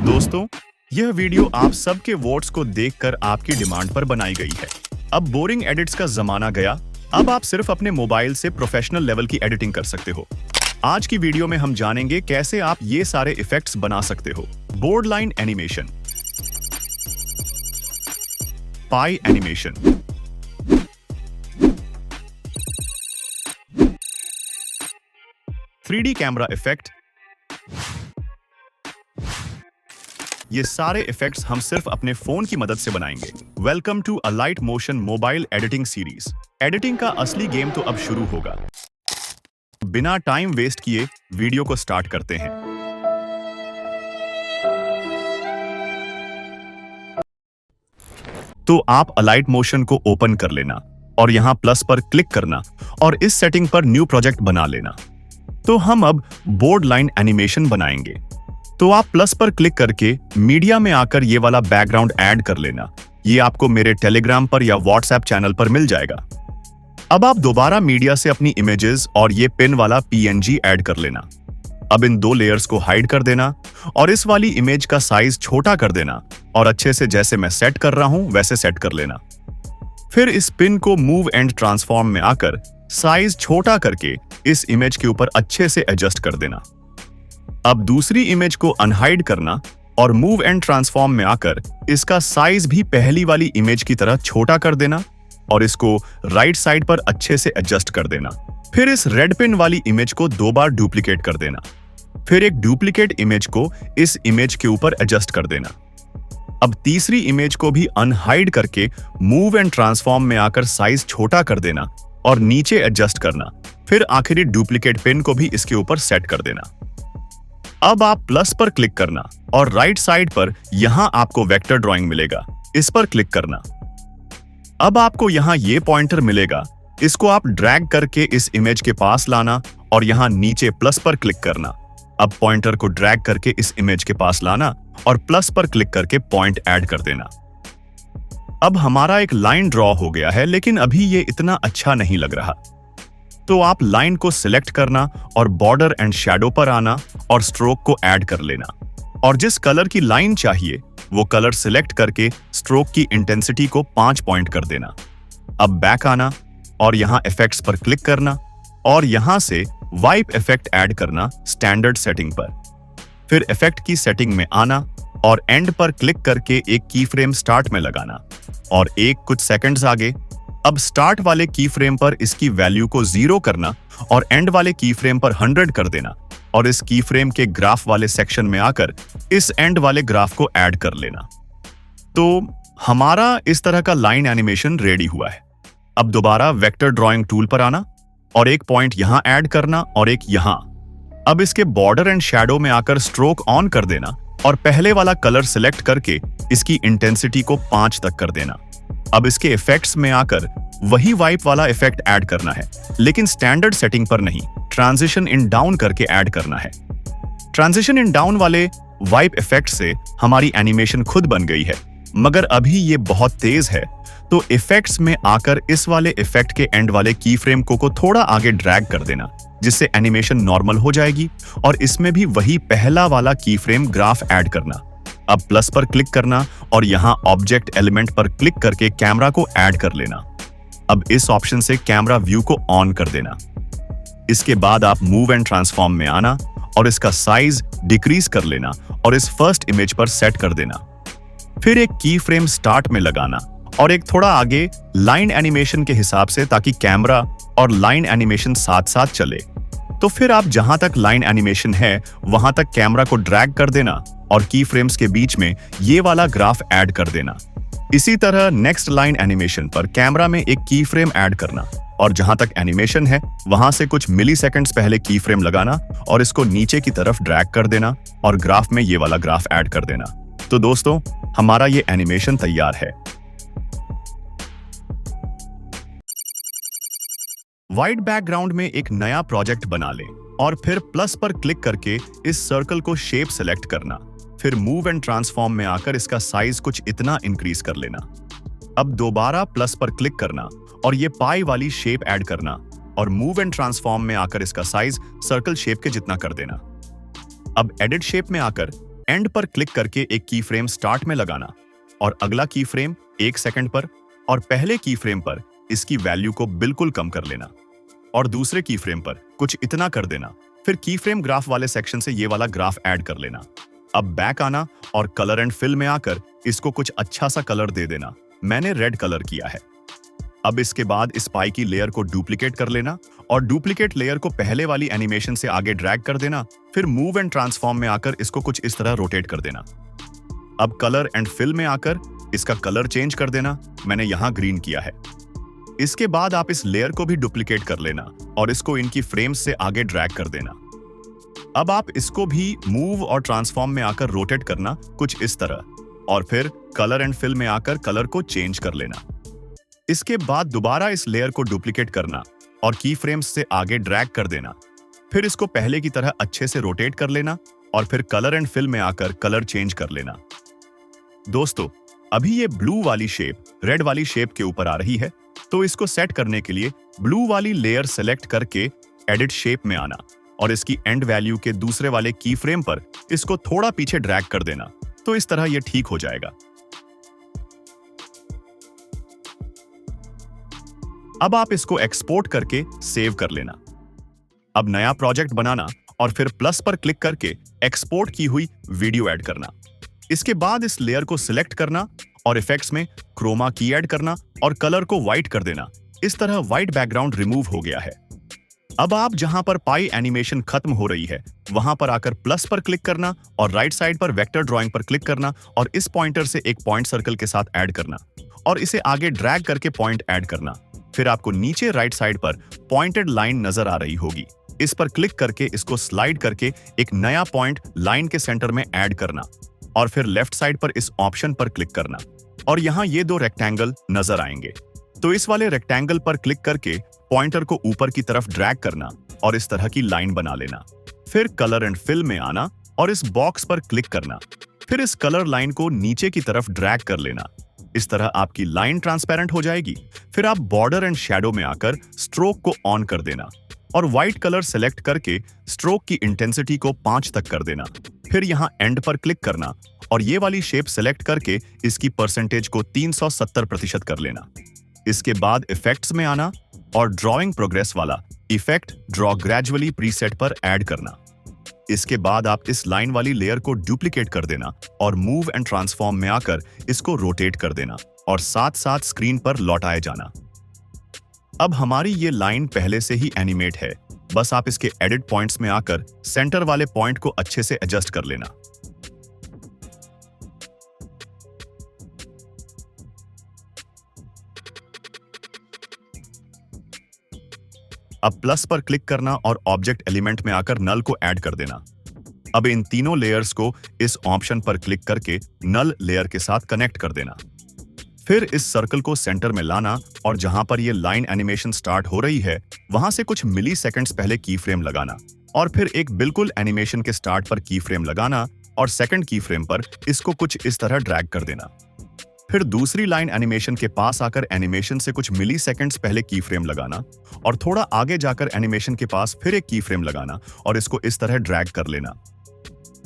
दोस्तों, यह वीडियो आप सबके वोट्स को देखकर आपकी डिमांड पर बनाई गई है। अब बोरिंग एडिट्स का जमाना गया। अब आप सिर्फ अपने मोबाइल से प्रोफेशनल लेवल की एडिटिंग कर सकते हो। आज की वीडियो में हम जानेंगे कैसे आप ये सारे इफेक्ट्स बना सकते हो। बोर्ड लाइन एनिमेशन, पाई एनिमेशन, थ्री कैमरा इफेक्ट। ये सारे इफेक्ट्स हम सिर्फ अपने फोन की मदद से बनाएंगे। Welcome to Alight Motion mobile editing series. Editing का असली गेम तो अब शुरू होगा। बिना टाइम वेस्ट किए वीडियो को स्टार्ट करते हैं। तो आप अलाइट मोशन को ओपन कर लेना और यहां प्लस पर क्लिक करना और इस सेटिंग पर न्यू प्रोजेक्ट बना लेना। तो हम अब बोर्ड लाइन एनिमेशन बनाएंगे। तो आप प्लस पर क्लिक करके मीडिया में आकर ये वाला बैकग्राउंड ऐड कर लेना। ये आपको मेरे टेलीग्राम पर या व्हाट्सएप चैनल पर मिल जाएगा। अब आप दोबारा मीडिया से अपनी इमेजेस और ये पिन वाला PNG ऐड कर लेना। अब इन दो लेयर्स को हाइड कर देना और इस वाली इमेज का साइज छोटा कर देना और अच्छे से जैसे मैं सेट कर रहा हूं वैसे सेट कर लेना। फिर इस पिन को मूव एंड ट्रांसफॉर्म में आकर साइज छोटा करके इस इमेज के ऊपर अच्छे से एडजस्ट कर देना। अब दूसरी इमेज को अनहाइड करना और मूव एंड ट्रांसफॉर्म में आकर इसका साइज भी पहली वाली इमेज की तरह छोटा कर देना और इसको राइट साइड पर अच्छे से एडजस्ट कर देना। फिर इस रेड पिन वाली इमेज को 2 बार डुप्लीकेट कर देना। फिर एक डुप्लीकेट इमेज को इस इमेज के ऊपर एडजस्ट कर देना। अब तीसरी इमेज को भी अनहाइड करके मूव एंड ट्रांसफॉर्म में आकर साइज छोटा कर देना और नीचे एडजस्ट करना। फिर आखिरी डुप्लीकेट पिन को भी इसके ऊपर सेट कर देना। अब आप प्लस पर क्लिक करना और राइट साइड पर यहां आपको वेक्टर ड्राइंग मिलेगा, इस पर क्लिक करना। अब आपको यहां ये पॉइंटर मिलेगा, इसको आप ड्रैग करके इस इमेज के पास लाना और यहां नीचे प्लस पर क्लिक करना। अब पॉइंटर को ड्रैग करके इस इमेज के पास लाना और प्लस पर क्लिक करके पॉइंट ऐड कर देना। अब हमारा एक लाइन ड्रॉ हो गया है, लेकिन अभी ये इतना अच्छा नहीं लग रहा। तो आप लाइन को सिलेक्ट करना और बॉर्डर एंड शैडो पर आना और स्ट्रोक को ऐड कर लेना और जिस कलर की लाइन चाहिए वो कलर सिलेक्ट करके स्ट्रोक की इंटेंसिटी को 5 पॉइंट कर देना। अब बैक आना और यहां इफेक्ट्स पर क्लिक करना और यहां से वाइप इफेक्ट ऐड करना स्टैंडर्ड सेटिंग पर। फिर इफेक्ट की सेटिंग में आना और एंड पर क्लिक करके एक की फ्रेम स्टार्ट में लगाना और कुछ सेकंड्स आगे अब स्टार्ट वाले की फ्रेम पर इसकी वैल्यू को 0 करना और एंड वाले की फ्रेम पर 100 कर देना और इस की फ्रेम के ग्राफ वाले सेक्शन में आकर इस एंड वाले ग्राफ को ऐड कर लेना। तो हमारा इस तरह का लाइन एनिमेशन रेडी हुआ है। अब दोबारा वेक्टर ड्राइंग टूल पर आना और एक पॉइंट यहां ऐड करना और एक यहां। अब इसके बॉर्डर एंड शैडो में आकर स्ट्रोक ऑन कर देना और पहले वाला कलर सिलेक्ट करके इसकी इंटेंसिटी को 5 तक कर देना। अब इसके इफेक्ट्स में आकर वही वाइप वाला इफेक्ट ऐड करना है, लेकिन स्टैंडर्ड सेटिंग पर नहीं, ट्रांजिशन इन डाउन करके ऐड करना है। ट्रांजिशन इन डाउन वाले वाइप इफेक्ट से हमारी एनिमेशन खुद बन गई है, मगर अभी ये बहुत तेज है। तो इफेक्ट्स में आकर इस वाले इफेक्ट के एंड वाले की फ्रेम को थोड़ा आगे ड्रैग कर देना, जिससे एनिमेशन नॉर्मल हो जाएगी और इसमें भी वही पहला वाला की फ्रेम ग्राफ ऐड करना। अब प्लस पर क्लिक करना और यहां ऑब्जेक्ट एलिमेंट पर क्लिक करके कैमरा को ऐड कर लेना। अब इस ऑप्शन से कैमरा व्यू को ऑन कर देना। इसके बाद आप मूव एंड ट्रांसफॉर्म में आना और इसका साइज डिक्रीज कर लेना और इस फर्स्ट इमेज पर सेट कर देना। फिर एक की फ्रेम स्टार्ट में लगाना और एक थोड़ा आगे लाइन एनिमेशन के हिसाब से, ताकि कैमरा और लाइन एनिमेशन साथ साथ चले। तो फिर आप जहां तक लाइन एनिमेशन है वहां तक कैमरा को ड्रैग कर देना और की फ्रेम्स के बीच में ये वाला ग्राफ ऐड कर देना। इसी तरह नेक्स्ट लाइन एनिमेशन पर कैमरा में एक की फ्रेम ऐड करना और जहां तक एनिमेशन है वहां से कुछ मिली सेकेंड्स पहले की फ्रेम लगाना और इसको नीचे की तरफ ड्रैग कर देना और ग्राफ में ये वाला ग्राफ ऐड कर देना। तो दोस्तों, हमारा ये एनिमेशन तैयार है। व्हाइट बैकग्राउंड में एक नया प्रोजेक्ट बना लें और फिर प्लस पर क्लिक करके इस सर्कल को शेप सेलेक्ट करना। फिर मूव एंड ट्रांसफॉर्म में आकर इसका साइज कुछ इतना इंक्रीज कर लेना। अब दोबारा प्लस पर क्लिक करना और ये पाई वाली शेप ऐड करना और मूव एंड ट्रांसफॉर्म में आकर इसका साइज सर्कल शेप के जितना कर देना। अब एडिट शेप में आकर एंड पर क्लिक करके एक की फ्रेम स्टार्ट में लगाना और अगला की फ्रेम 1 सेकंड पर और पहले की फ्रेम पर इसकी वैल्यू को बिल्कुल कम कर लेना और दूसरे की फ्रेम पर कुछ इतना कर देना। फिर की फ्रेम ग्राफ वाले सेक्शन से ये वाला ग्राफ ऐड कर लेना। अब बैक आना और कलर एंड फिल में आकर इसको कुछ अच्छा सा कलर दे देना। मैंने रेड कलर किया है। अब इसके बाद इस पाई की लेयर को डुप्लीकेट कर लेना और डुप्लीकेट लेयर को पहले वाली एनिमेशन से आगे ड्रैग कर देना। फिर मूव एंड ट्रांसफॉर्म में आकर इसको कुछ इस तरह रोटेट कर देना। अब कलर एंड फिल में आकर इसका कलर चेंज कर देना। मैंने यहां ग्रीन किया है। इसके बाद आप इस लेयर को भी डुप्लीकेट कर लेना और इसको इनकी फ्रेम्स से आगे ड्रैग कर देना। अब आप इसको भी मूव और ट्रांसफॉर्म में आकर रोटेट करना कुछ इस तरह और फिर कलर एंड फिल में आकर कलर को चेंज कर लेना। इसके बाद दोबारा इस लेयर को डुप्लीकेट करना और की फ्रेम्स से आगे ड्रैग कर देना। फिर इसको पहले की तरह अच्छे से रोटेट कर लेना और फिर कलर एंड फिल में आकर कलर चेंज कर लेना। दोस्तों, अभी ये ब्लू वाली शेप रेड वाली शेप के ऊपर आ रही है, तो इसको सेट करने के लिए ब्लू वाली लेयर सेलेक्ट करके एडिट शेप में आना और इसकी एंड वैल्यू के दूसरे वाले की फ्रेम पर इसको थोड़ा पीछे ड्रैग कर देना। तो इस तरह ये ठीक हो जाएगा। अब आप इसको एक्सपोर्ट करके सेव कर लेना। अब नया प्रोजेक्ट बनाना और फिर प्लस पर क्लिक करके एक्सपोर्ट की हुई वीडियो ऐड करना। इसके बाद इस लेयर को सिलेक्ट करना और इफेक्ट्स में क्रोमा की ऐड करना और कलर को व्हाइट कर देना। इस तरह व्हाइट बैकग्राउंड रिमूव हो गया है। अब आप जहां पर पाई एनिमेशन खत्म हो रही है वहां पर आकर प्लस पर क्लिक करना और राइट साइड पर वेक्टर ड्राइंग पर क्लिक करना और इस पॉइंटर से एक पॉइंट सर्कल के साथ ऐड करना और इसे आगे ड्रैग करके पॉइंट ऐड करना। फिर आपको नीचे राइट साइड पर पॉइंटेड लाइन नजर आ रही होगी। इस पर क्लिक करके इसको स्लाइड करके एक नया पॉइंट लाइन के सेंटर में ऐड करना और फिर लेफ्ट साइड पर इस ऑप्शन पर क्लिक करना और यहां ये 2 रेक्टेंगल नजर आएंगे। तो इस वाले रेक्टेंगल पर क्लिक करके पॉइंटर को ऊपर की तरफ ड्रैग करना और इस तरह की लाइन बना लेना। फिर कलर एंड फिल में आना और इस बॉक्स पर क्लिक करना। फिर इस कलर लाइन को नीचे की तरफ ड्रैग कर लेना। इस तरह आपकी लाइन ट्रांसपेरेंट हो जाएगी। फिर आप बॉर्डर एंड शैडो में आकर स्ट्रोक को ऑन कर देना और व्हाइट कलर सेलेक्ट करके स्ट्रोक की इंटेंसिटी को 5 तक कर देना। फिर यहां एंड पर क्लिक करना और ये वाली शेप सेलेक्ट करके इसकी परसेंटेज को 370% कर लेना। इसके बाद इफेक्ट्स में आना और ड्राइंग प्रोग्रेस वाला इफेक्ट ड्रॉ ग्रेजुअली प्रीसेट पर ऐड करना। इसके बाद आप इस लाइन वाली लेयर को डुप्लीकेट कर देना और मूव एंड ट्रांसफॉर्म में आकर इसको रोटेट कर देना और साथ साथ स्क्रीन पर लौटाए जाना। अब हमारी ये लाइन पहले से ही एनिमेट है, बस आप इसके एडिट पॉइंट्स में आकर सेंटर वाले पॉइंट को अच्छे से एडजस्ट कर लेना। अब प्लस पर क्लिक करना और ऑब्जेक्ट एलिमेंट में आकर नल को ऐड कर देना। अब इन तीनों लेयर्स को इस ऑप्शन पर क्लिक करके नल लेयर के साथ कनेक्ट कर देना। फिर इस सर्कल को सेंटर में लाना और जहां पर ये लाइन एनिमेशन स्टार्ट हो रही है वहां से कुछ मिली सेकेंड्स पहले की फ्रेम लगाना और फिर एक बिल्कुल एनिमेशन के स्टार्ट पर की फ्रेम लगाना और सेकंड की फ्रेम पर इसको कुछ इस तरह ड्रैग कर देना। फिर दूसरी लाइन एनिमेशन के पास आकर एनिमेशन से कुछ मिली सेकेंड्स पहले की फ्रेम लगाना और थोड़ा आगे जाकर एनिमेशन के पास फिर एक की फ्रेम लगाना और इसको इस तरह ड्रैग कर लेना।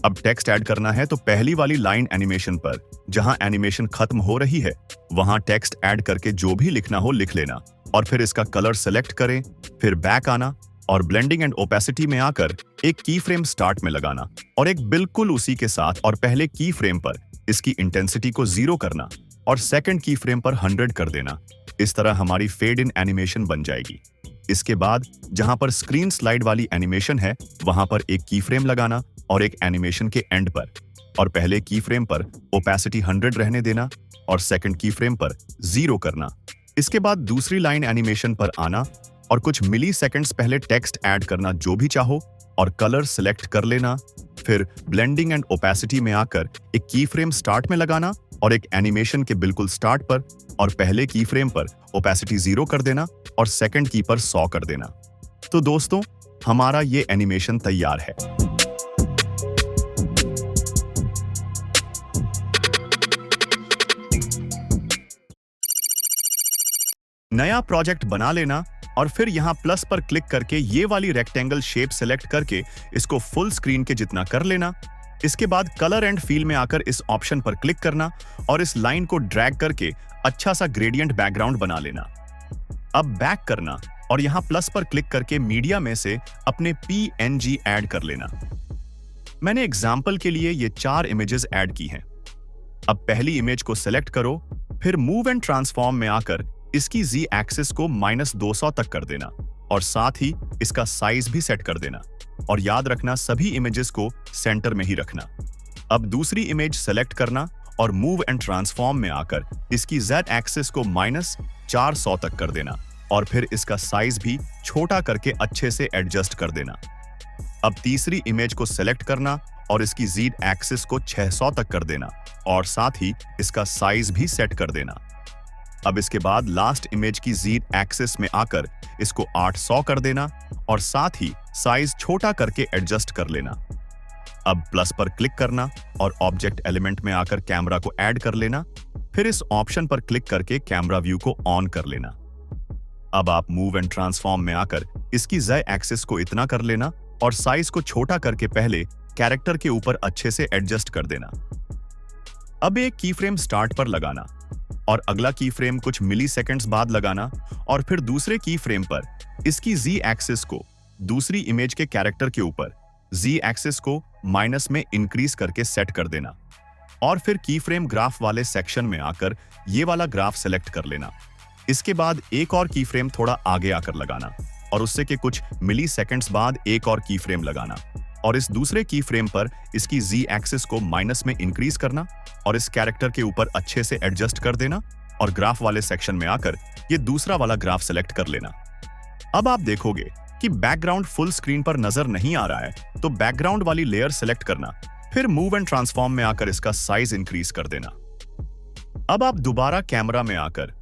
अब टेक्स्ट ऐड करना है तो पहली वाली लाइन एनिमेशन पर जहां एनिमेशन खत्म हो रही है वहां टेक्स्ट ऐड करके जो भी लिखना हो लिख लेना और फिर इसका कलर सेलेक्ट करें। फिर बैक आना और ब्लेंडिंग एंड ओपेसिटी में आकर एक की फ्रेम स्टार्ट में लगाना और एक बिल्कुल उसी के साथ और पहले की फ्रेम पर इसकी इंटेंसिटी को 0 करना और सेकंड की फ्रेम पर 100 कर देना। इस तरह हमारी फेड इन एनिमेशन बन जाएगी। इसके बाद जहां पर स्क्रीन स्लाइड वाली एनिमेशन है वहां पर एक की फ्रेम लगाना और एक एनिमेशन के एंड पर और पहले की फ्रेम पर ओपेसिटी 100 रहने देना और सेकंड की फ्रेम पर 0 करना। इसके बाद दूसरी लाइन एनिमेशन पर आना और कुछ मिली सेकेंड्स पहले टेक्स्ट ऐड करना जो भी चाहो और कलर सिलेक्ट कर लेना। फिर ब्लेंडिंग एंड ओपेसिटी में आकर एक की फ्रेम स्टार्ट में लगाना और एक एनिमेशन के बिल्कुल स्टार्ट पर और पहले की फ्रेम पर ओपेसिटी 0 कर देना और सेकंड की पर 100 कर देना। तो दोस्तों, हमारा ये एनिमेशन तैयार है। नया प्रोजेक्ट बना लेना और फिर यहां प्लस पर क्लिक करके ये वाली रेक्टेंगल शेप सेलेक्ट करके इसको फुल स्क्रीन के जितना कर लेना। इसके बाद कलर एंड फील में आकर इस ऑप्शन पर क्लिक करना और इस लाइन को ड्रैग करके अच्छा सा ग्रेडियंट बैकग्राउंड बना लेना। अब बैक करना और यहां प्लस पर क्लिक करके मीडिया में से अपने PNG ऐड कर लेना। मैंने एग्जाम्पल के लिए ये 4 इमेजेस ऐड की हैं। अब पहली इमेज को सिलेक्ट करो, फिर मूव एंड ट्रांसफॉर्म में आकर इसकी Z एक्सिस को -200 तक कर देना और साथ ही इसका साइज भी सेट कर देना। और याद रखना सभी इमेजेस को सेंटर में ही रखना। अब दूसरी इमेज सेलेक्ट करना और मूव एंड ट्रांसफॉर्म में आकर इसकी Z एक्सिस को -400 तक कर देना और फिर इसका साइज भी छोटा करके अच्छे से एडजस्ट कर देना। अब तीसरी इमेज को सेलेक्ट करना और इसकी Z एक्सिस को 600 तक कर देना और साथ ही इसका साइज भी सेट कर देना। अब इसके बाद लास्ट इमेज की Z एक्सिस में आकर इसको 800 कर देना और साथ ही साइज छोटा करके एडजस्ट कर लेना। अब प्लस पर क्लिक करना और ऑब्जेक्ट एलिमेंट में आकर कैमरा को ऐड कर लेना, फिर इस ऑप्शन पर क्लिक करके कैमरा व्यू को ऑन कर लेना। अब आप मूव एंड ट्रांसफॉर्म में आकर इसकी Z एक्सिस को इतना कर लेना और साइज को छोटा करके पहले कैरेक्टर के ऊपर अच्छे से एडजस्ट कर देना। अब एक की फ्रेम स्टार्ट पर लगाना और अगला की फ्रेम कुछ मिली सेकेंड्स बाद लगाना और फिर दूसरे की फ्रेम पर इसकी Z एक्सिस को दूसरी इमेज के कैरेक्टर के ऊपर Z एक्सिस को माइनस में इंक्रीज करके सेट कर देना और फिर की फ्रेम ग्राफ वाले सेक्शन में आकर ये वाला ग्राफ सेलेक्ट कर लेना। इसके बाद एक और की फ्रेम थोड़ा आगे आकर लगाना और उससे के कुछ मिली सेकेंड्स बाद एक और की फ्रेम लगाना और इस दूसरे की फ्रेम पर इसकी Z एक्सिस को माइनस में इंक्रीज करना और इस कैरेक्टर के ऊपर अच्छे से एडजस्ट कर देना और ग्राफ वाले सेक्शन में आकर ये दूसरा वाला ग्राफ सेलेक्ट कर लेना। अब आप देखोगे कि बैकग्राउंड फुल स्क्रीन पर नजर नहीं आ रहा है, तो बैकग्राउंड वाली लेयर सेलेक्ट करना, फिर मूव एंड ट्रांसफॉर्म में आकर इसका साइज इंक्रीज कर देना। अब आप दोबारा कैमरा में आकर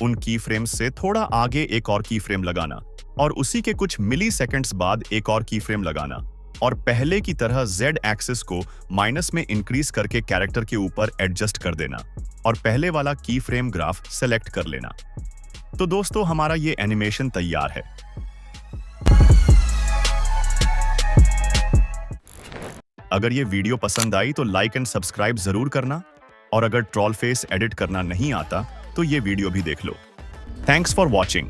उन की फ्रेम्स से थोड़ा आगे एक और की फ्रेम लगाना और उसी के कुछ मिली सेकेंड्स बाद एक और की फ्रेम लगाना और पहले की तरह Z एक्सिस को माइनस में इंक्रीज करके कैरेक्टर के ऊपर एडजस्ट कर देना और पहले वाला की फ्रेम ग्राफ सेलेक्ट कर लेना। तो दोस्तों हमारा ये एनिमेशन तैयार है। अगर ये वीडियो पसंद आई तो लाइक एंड सब्सक्राइब जरूर करना और अगर ट्रोल फेस एडिट करना नहीं आता तो ये वीडियो भी देख लो। Thanks for watching.